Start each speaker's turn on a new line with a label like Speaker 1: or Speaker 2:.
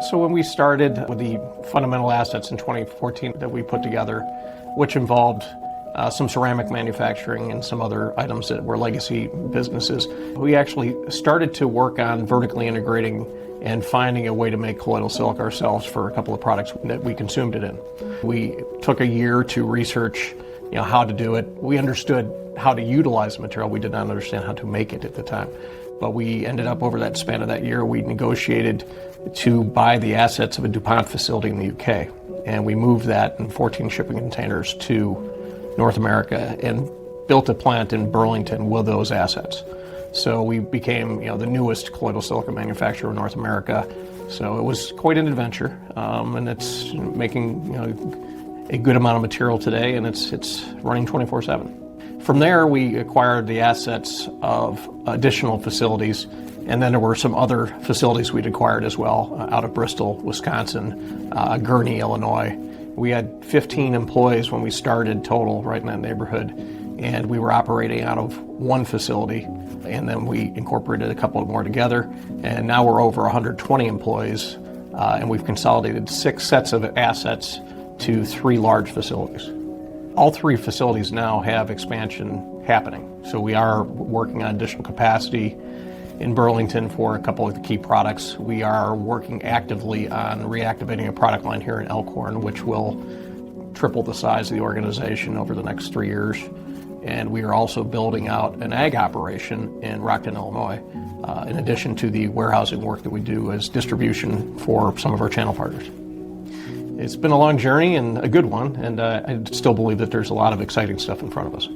Speaker 1: So when we started with the fundamental assets in 2014 that we put together, which involved some ceramic manufacturing and some other items that were legacy businesses, we actually started to work on vertically integrating and finding a way to make colloidal silica ourselves for a couple of products that we consumed it in. We took a year to research how to do it. We understood how to utilize the material. We did not understand how to make it at the time. But we ended up, over that span of that year, we negotiated to buy the assets of a DuPont facility in the UK. And we moved that in 14 shipping containers to North America and built a plant in Burlington with those assets. So we became the newest colloidal silica manufacturer in North America. So it was quite an adventure, and it's making a good amount of material today, and it's running 24/7. From there, we acquired the assets of additional facilities, and then there were some other facilities we'd acquired as well, out of Bristol, Wisconsin, Gurnee, Illinois. We had 15 employees when we started total, right in that neighborhood, and we were operating out of one facility, and then we incorporated a couple more together, and now we're over 120 employees, and we've consolidated 6 sets of assets to 3 large facilities. All 3 facilities now have expansion happening. So we are working on additional capacity in Burlington for a couple of the key products. We are working actively on reactivating a product line here in Elkhorn, which will triple the size of the organization over the next 3 years. And we are also building out an ag operation in Rockton, Illinois, in addition to the warehousing work that we do as distribution for some of our channel partners. It's been a long journey and a good one, and I still believe that there's a lot of exciting stuff in front of us.